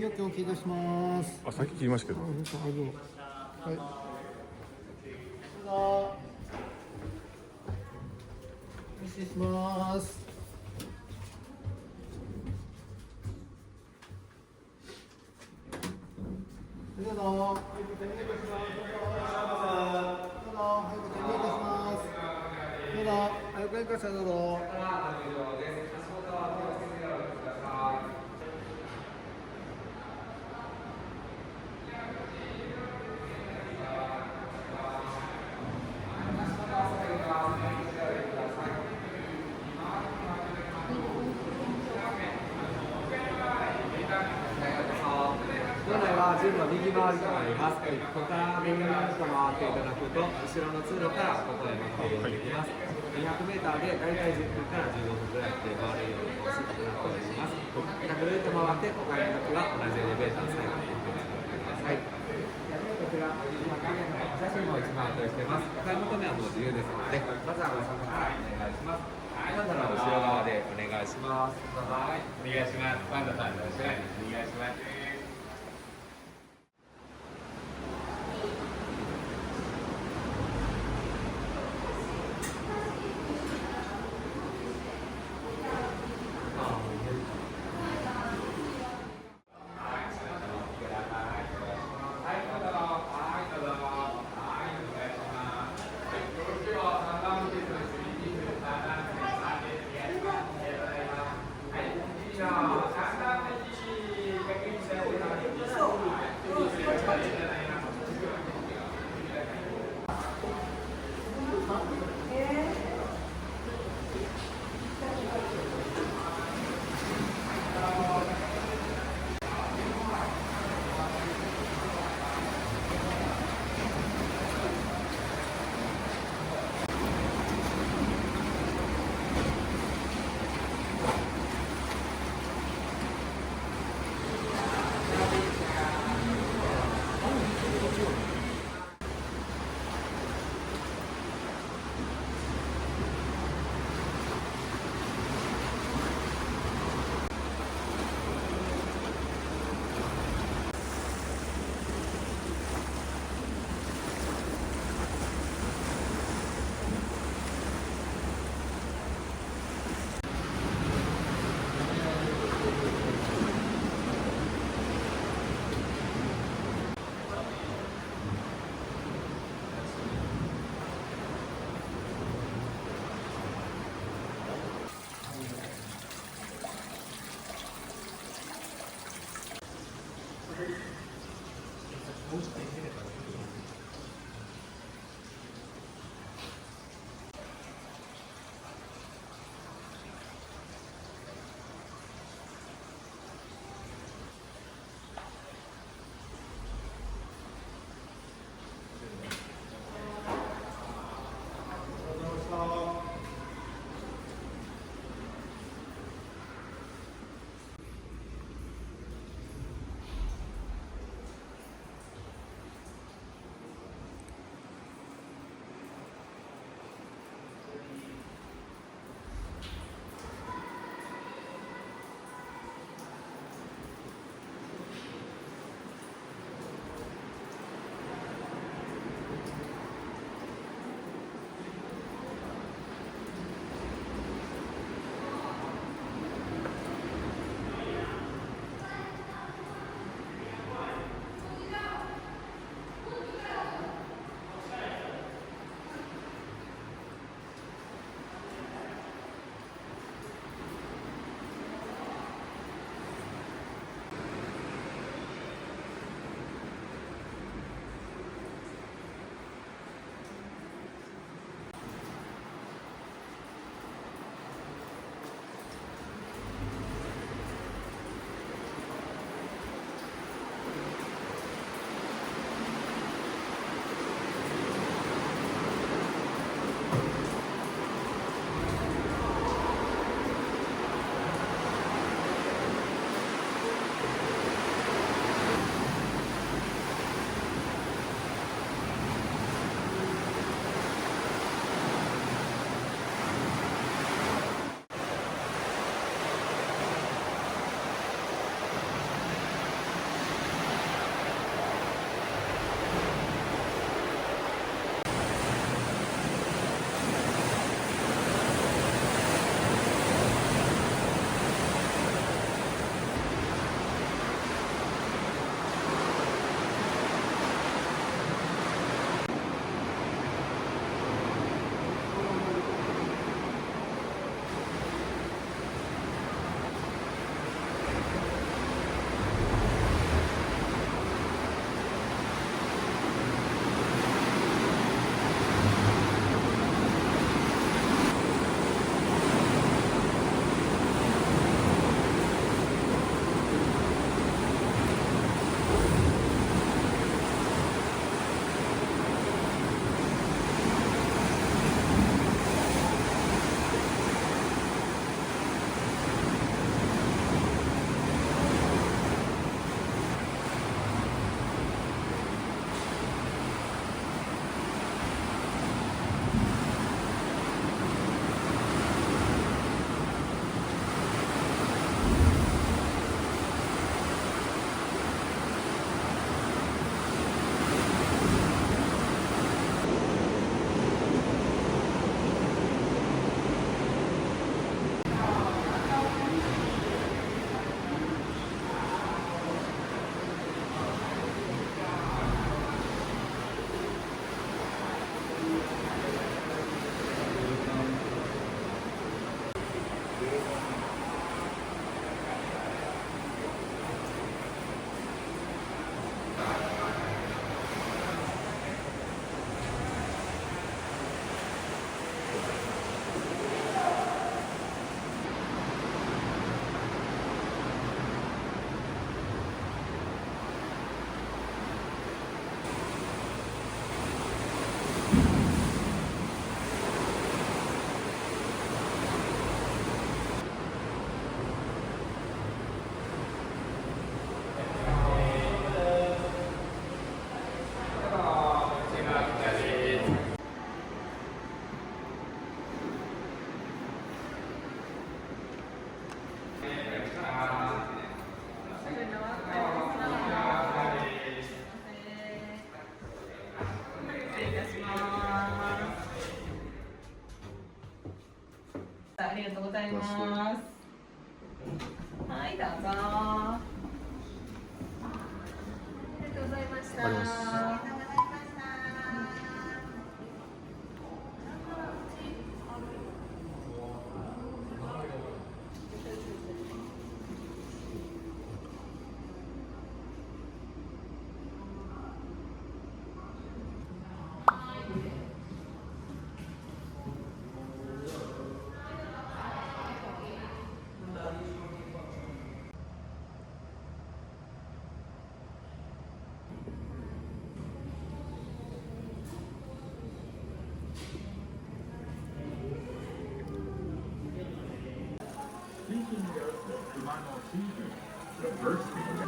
200件お聞きいたします。あ、先切りましたけど。はい。失礼します。どうぞ。はい、ご点入いたします。どうぞ。はい、ご点入いたします。どうぞ。はい、ご点入いたします。どうぞ。本来は順路右回りとなります。ここから右回りと回っていただくと、後ろの通路からここへ向かうことができます。200m で大体10分から15分ぐらいで回れるようなコースとなっております。ぐるっと回って、お帰りの時は同じエレベーター最後に行ってください。こちら、今画面のお写真も1枚用意しています。お買い求めはもう自由ですので、まずはご参加からお願いします。パンダの後ろ側でお願いします。お願いします。パンダさんの後ろにお願いします。りがとうございます。はい、どうぞ。ありがとうございました。ありがとうございます。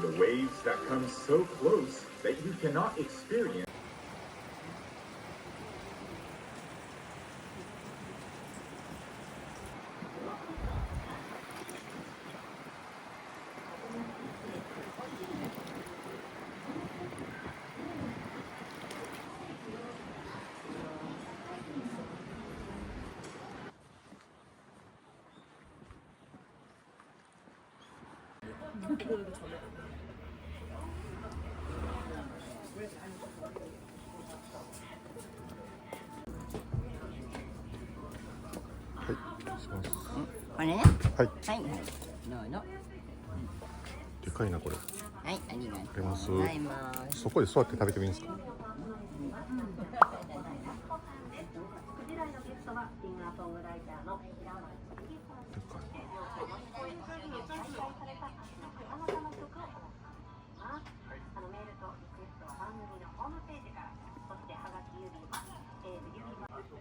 The waves that come so close that you cannot experience.これね。はい。はい。どうぞ。でかいなこれ。はい、ありがとありますうございます。そこで座って食べてもいいんですか。クジラのゲストはシンガーソングライターの平松由里さんです。でかい。再開されたあなたの曲をお願いします。メールとリクエストは番組のホームページから、そしてはがき郵便は郵便番号。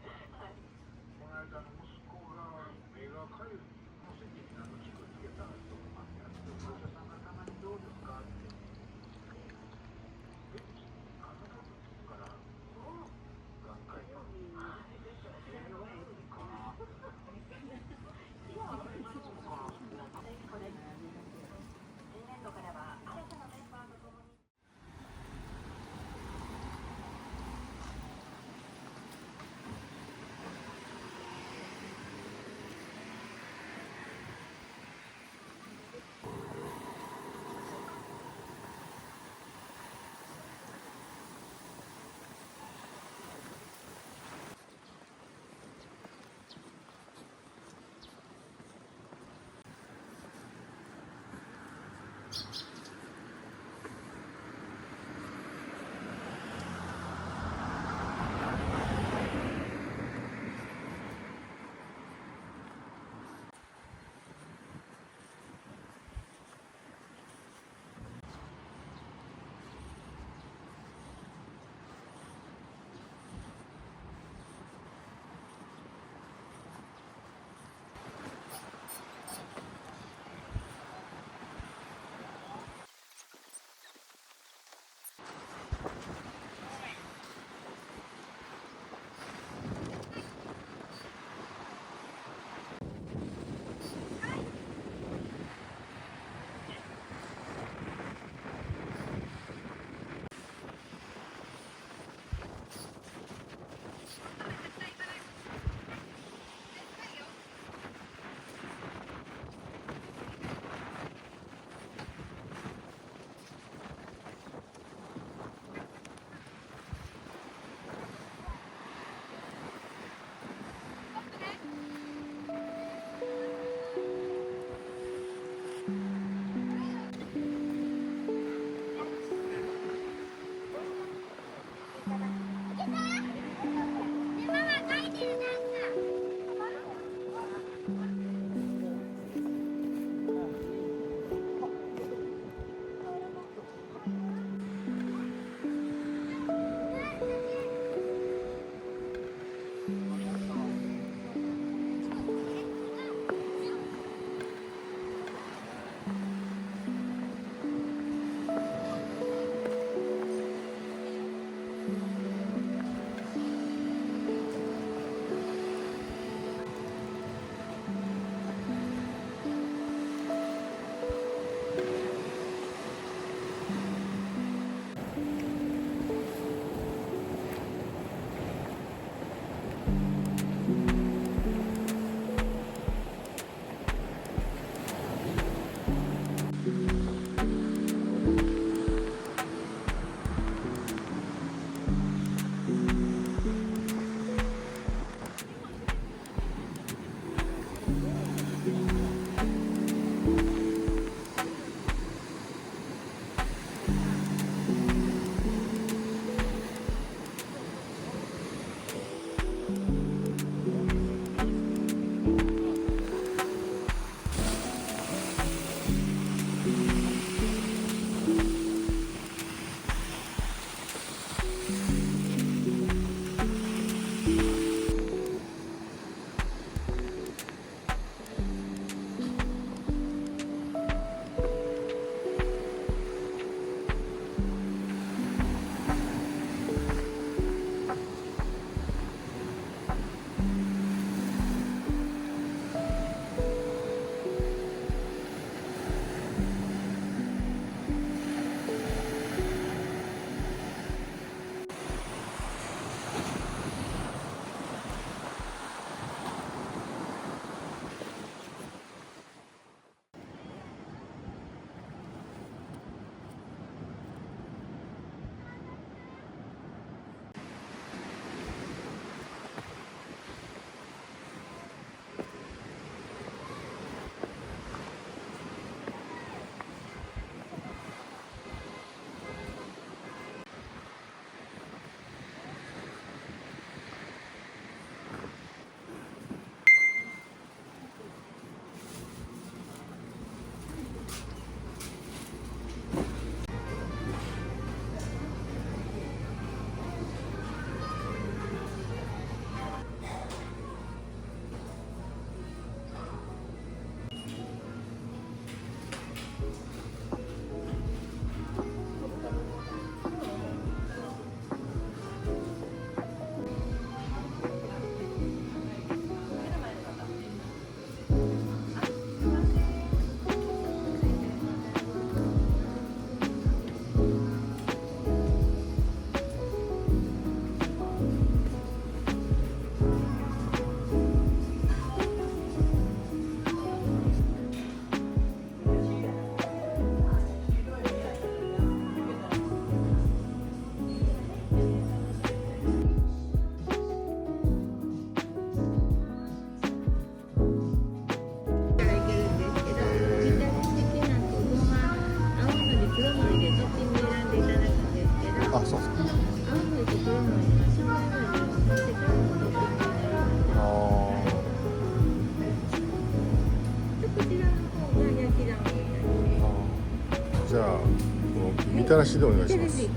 らしでお願いします。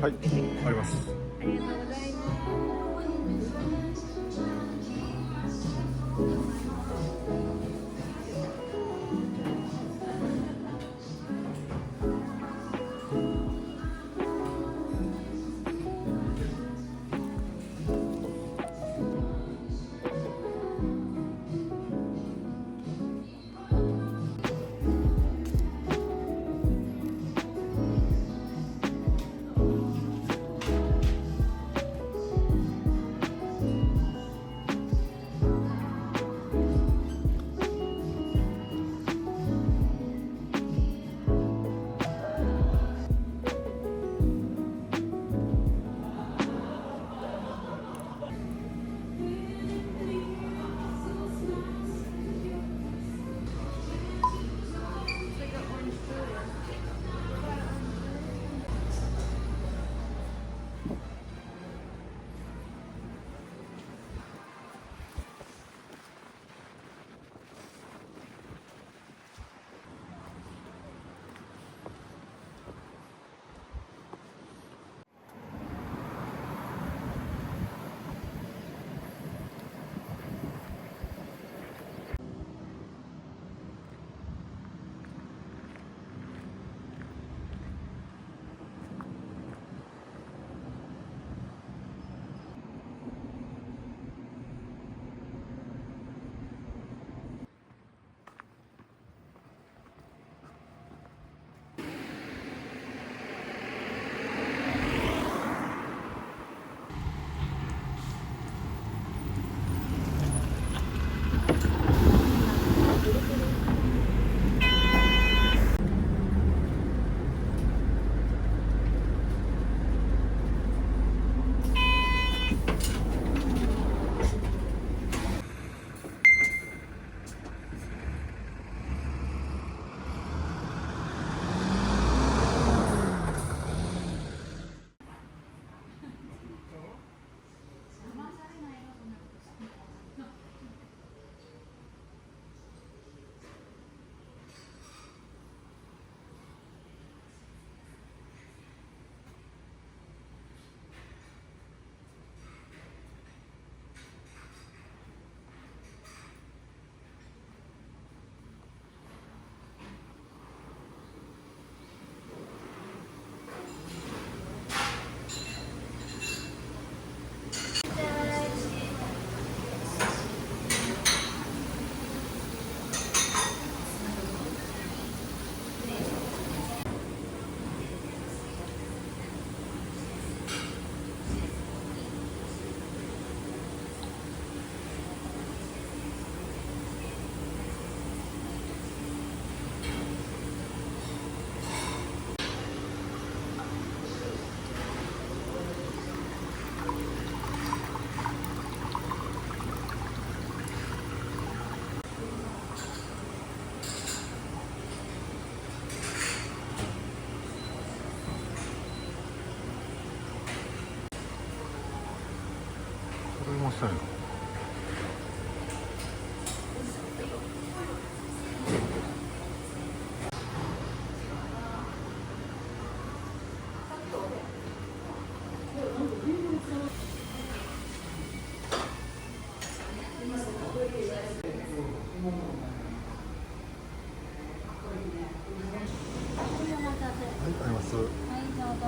はい、あります。ありがとうございます。これもそうやな。はい、あります。はい、どうぞ。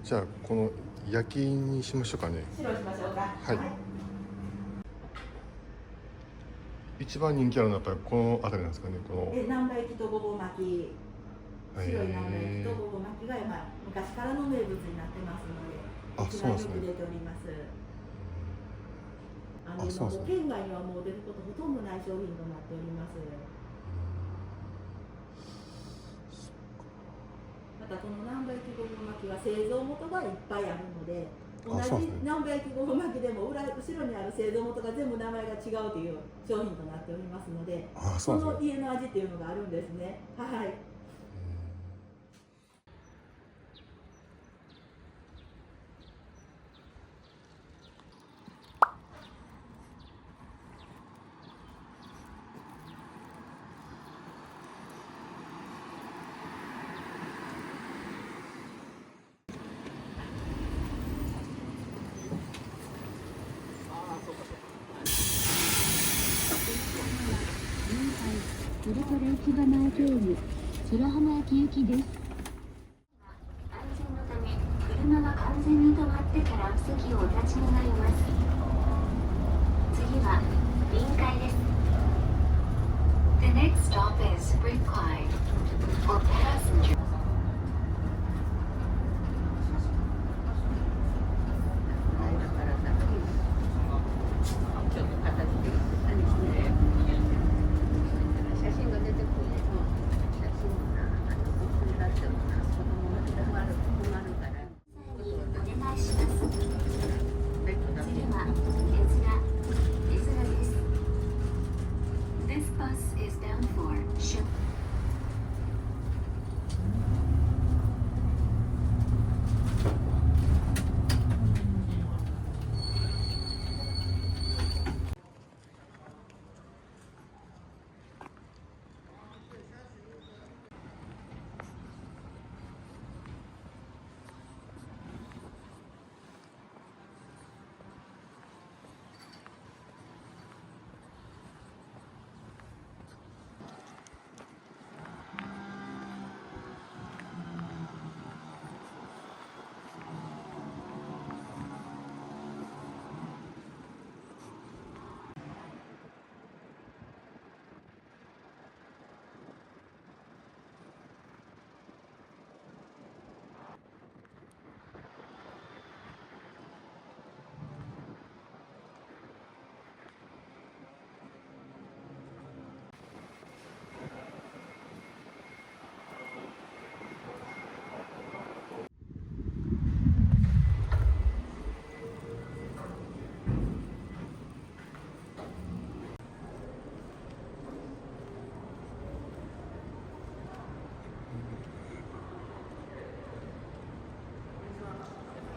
じゃあこの焼きにしましょうかね。白しましょうか。はい。一番人気あるのはやっぱりこの辺りなんですかね。この南蛮焼きとごぼう巻き。白い南蛮焼きとごぼう巻きが昔からの名物になってますので、一番よく出ております。県外にはもう出ることほとんどない商品となっております。またこの南蛮焼きごぼう巻きは製造元がいっぱいあるので、同じ南蛮焼きごぼう巻きでも後ろにある製造元が全部名前が違うという商品となっておりますので、その家の味っていうのがあるんですね。はい。それぞれ市場前経由白浜駅行きです。安全のため車は完全に止まってから席をお立ちになります。次は臨海です。 The next stop is Bricklide for passenger. こ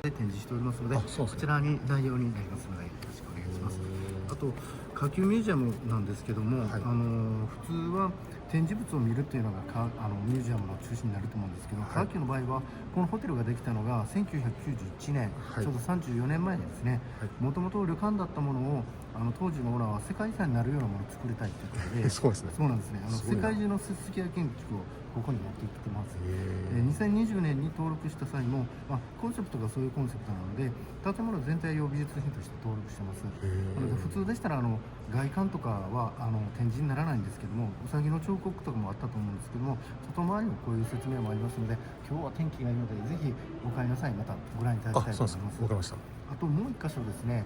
って展示しておりますので、あそうですねこちらに内容になりますのでよろしくお願いします。あと火球ミュージアムなんですけども、はい普通は展示物を見るっていうのがミュージアムの中心になると思うんですけど、はい火球の場合はこのホテルができたのが1991年、はいちょうど34年前にですね、もともと旅館だったものを当時のオーナーは世界遺産になるようなものを作りたいということでそうですね。そうなんですね。すごいな世界中の設計や建築をここに持ってきてます。へ2020年に登録した際も、コンセプトがそういうコンセプトなので、建物全体を美術品として登録してます。なので普通でしたら外観とかは展示にならないんですけども、うさぎの彫刻とかもあったと思うんですけども、外回りのこういう説明もありますので、今日は天気がいいのでぜひお帰りの際またご覧いただきたいと思います。わかりました。あともう一箇所ですね、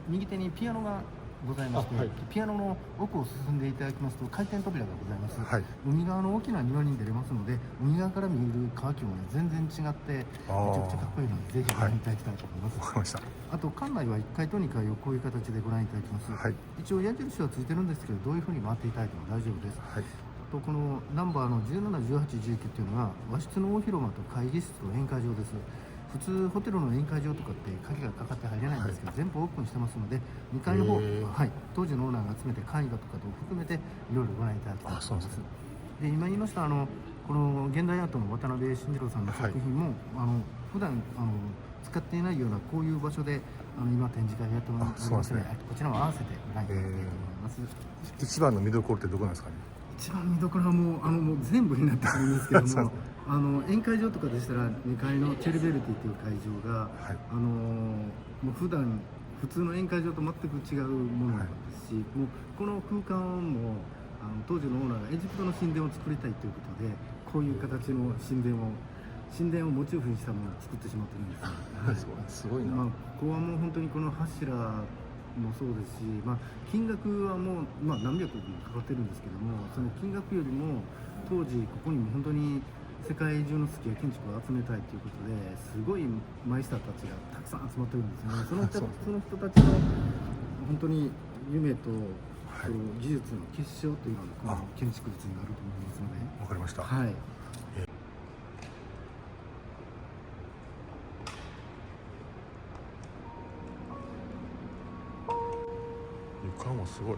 右手にピアノがございまして、はいピアノの奥を進んでいただきますと回転扉がございます。はい海側の大きな庭に出れますので、海側から見える川橋もね全然違ってめちゃくちゃかっこいいのでぜひご覧いただきたいと思います。わかりました。あと館内は1階と2階をこういう形でご覧いただきます。はい一応矢印はついてるんですけど、どういうふうに回っていただいても大丈夫です。はい。あとこのナンバーの17、18、19っていうのが和室の大広間と会議室と宴会場です。普通ホテルの宴会場とかって鍵がかかって入れないんですけど、全部オープンしてますので、2階の方、へー当時のオーナーが集めて絵画とかと含めていろいろご覧いただきたいと思います。で今言いましたこの現代アートの渡辺慎次郎さんの作品も、普段使っていないようなこういう場所で今展示会をやっておりますので、こちらも合わせてご覧いただきたいと思います。一番の見どころってどこなんですかね。一番見どころはもう全部になってくるんですけどそうも宴会場とかでしたら2階のチェルベルティという会場が、はいもう普通の宴会場と全く違うものなんですし、もうこの空間も当時のオーナーがエジプトの神殿を作りたいということで、こういう形の神殿をモチーフにしたものを作ってしまってるんですよ。すごいな。ここはもう本当にこの柱もそうですし、金額はもう、何百億もかかってるんですけども、その金額よりも当時ここにも本当に世界中のスキーや建築を集めたいということですごいマイスターたちがたくさん集まってるんですよね。その人たちの本当に夢と、その技術の結晶というのがこの建築物になると思いますので。わかりました。はい。床もすごい。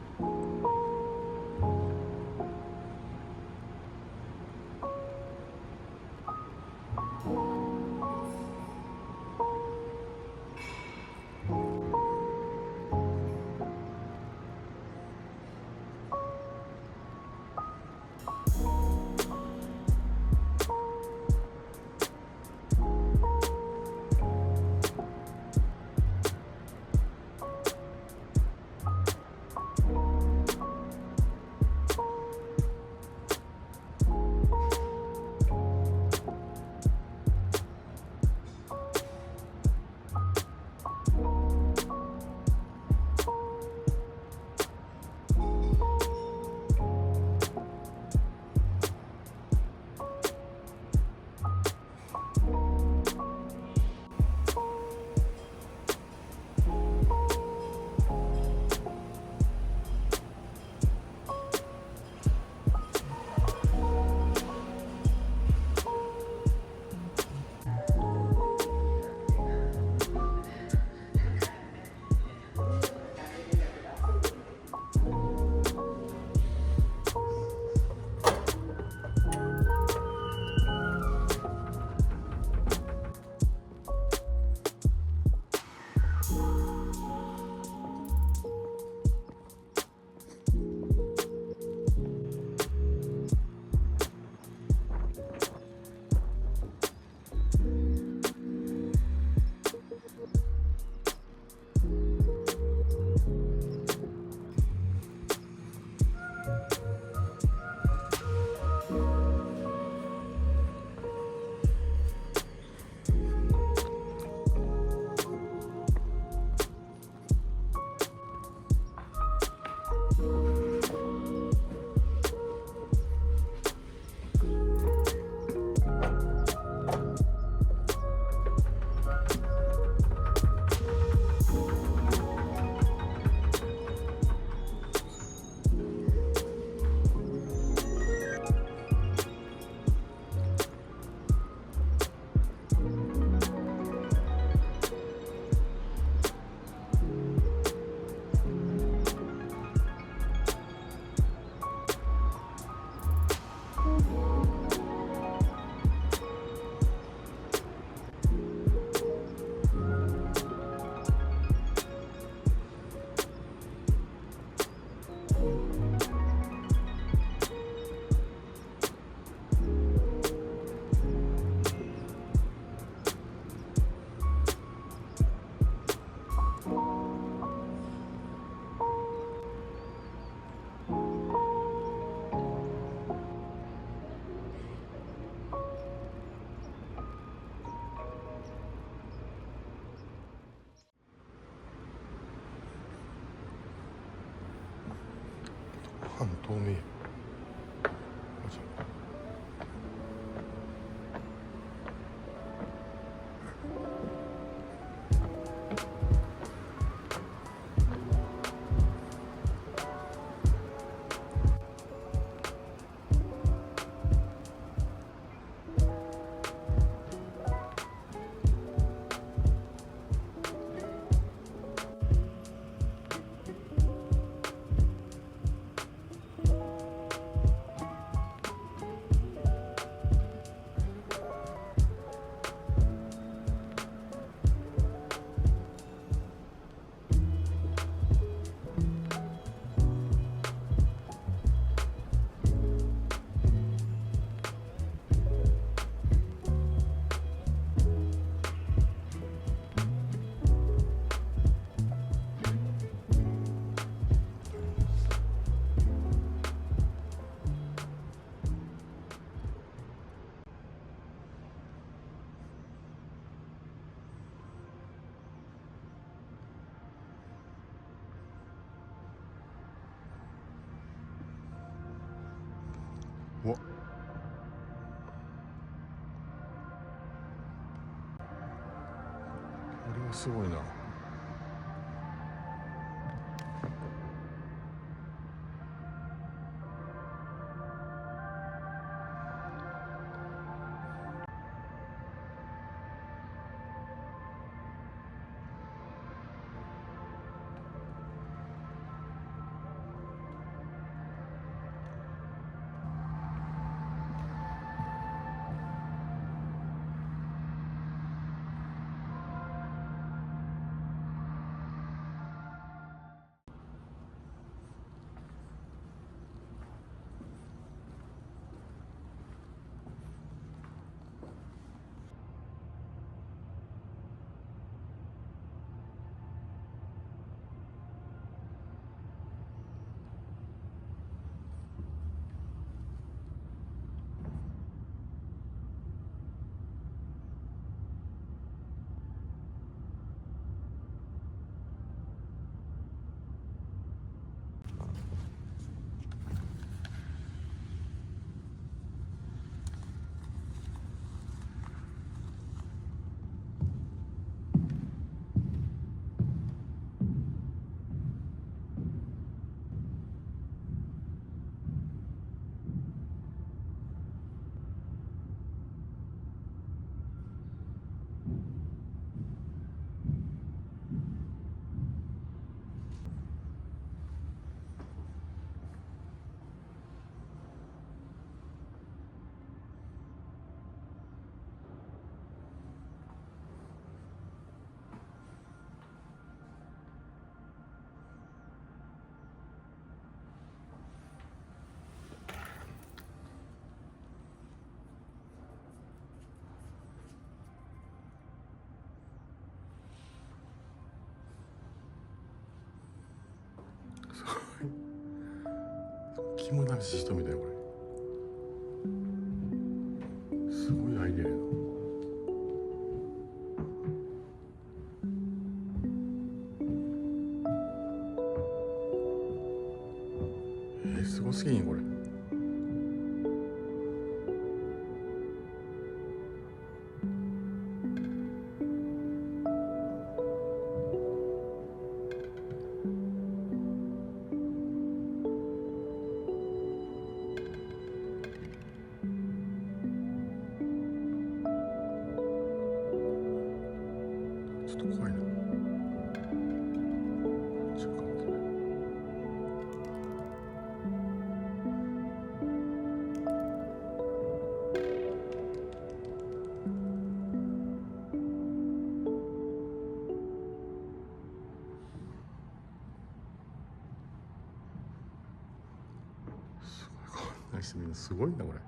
半透明。うわ、これはすごいな。肝試し人みたいこれ。すごいアイデアやな。すごすぎんこれ。ちょっと怖いな。ちょっと待って。にしてみるのすごいなこれ。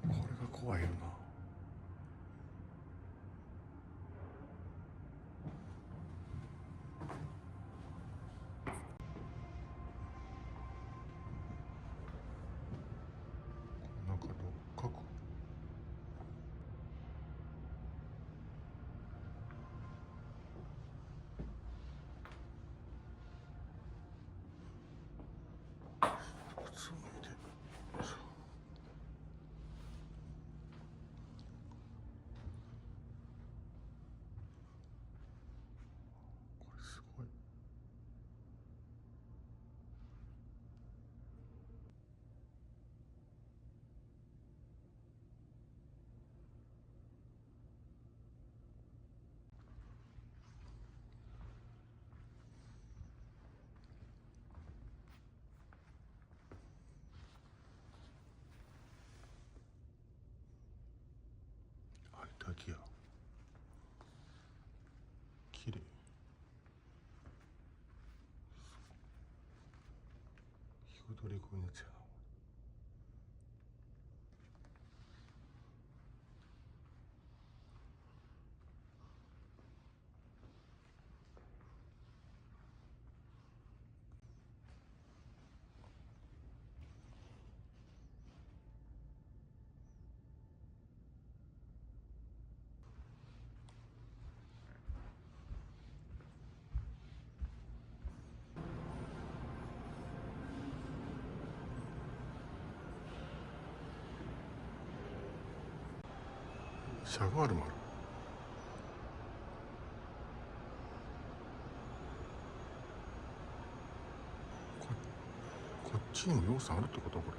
これが怖いよな。なんか六角。普通の見て。これすごい。あれ滝や。綺麗。日ごとりこういうやつやな。シャガールもある。こっちにも要素あるってことこれ。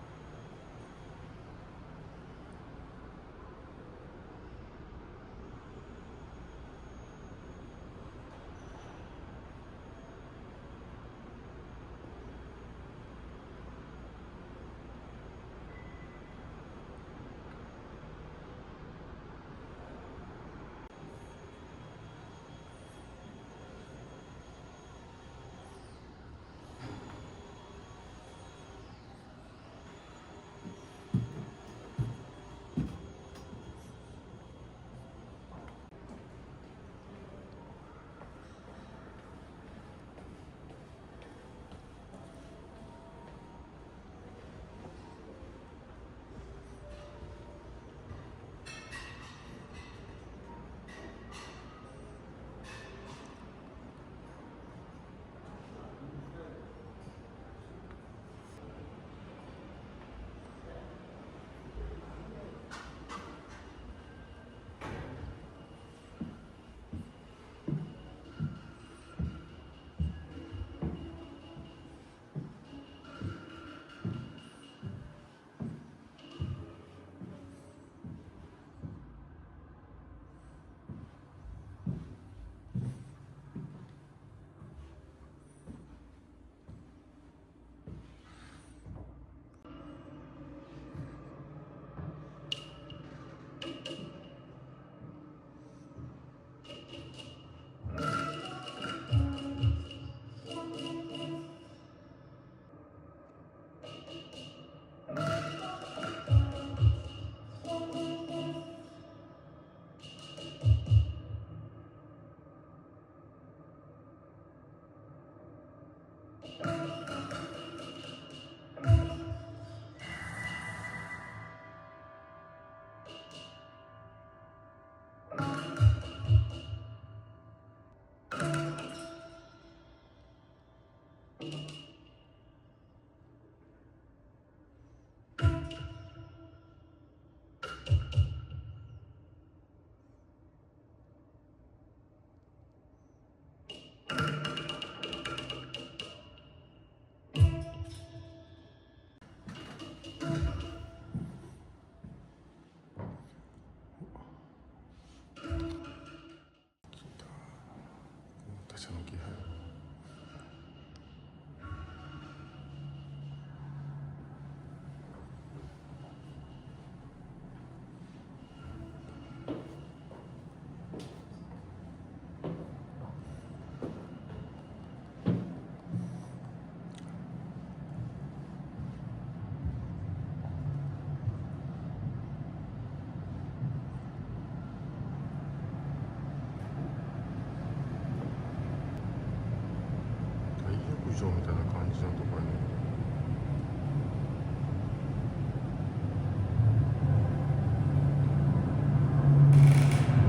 浴場みたいな感じのところに。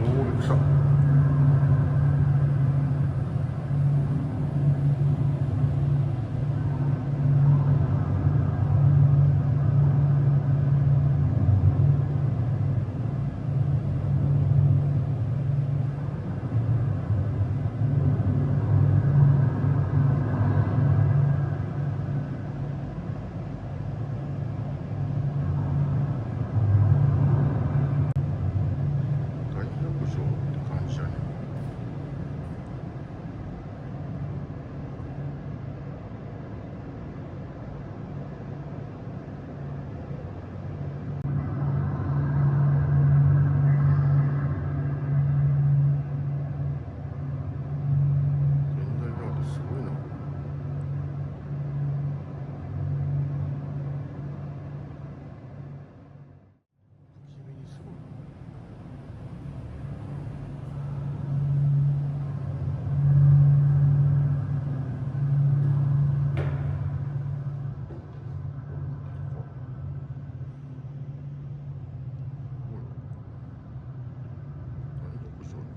おお、びっくりした。大浴場って感じやね。現代アートすごいな。不気味にすごい。大浴場ね。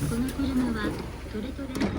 この車はトレトレ型の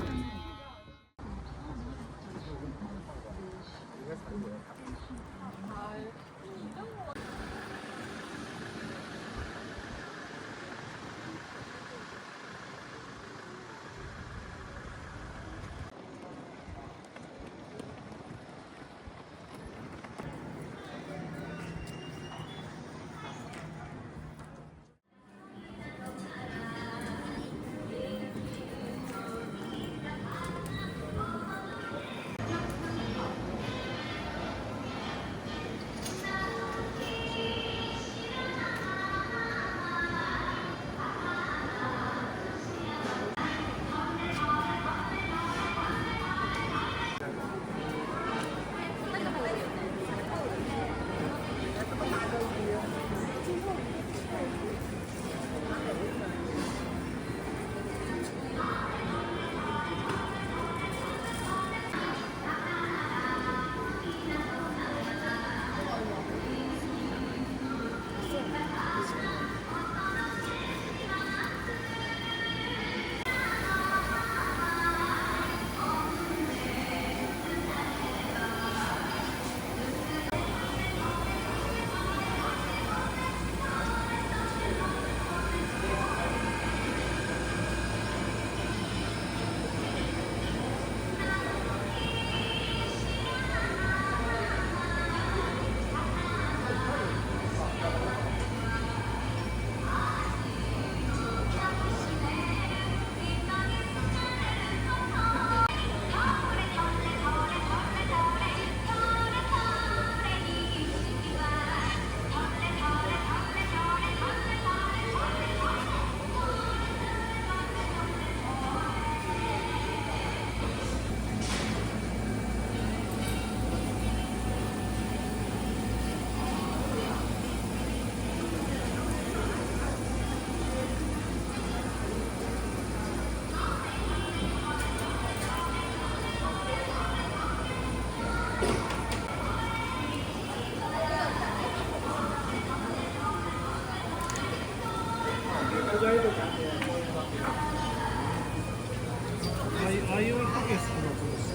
あいう時は好きな子です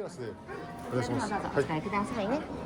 ラスでお願いします。どうぞお使いくださいね。「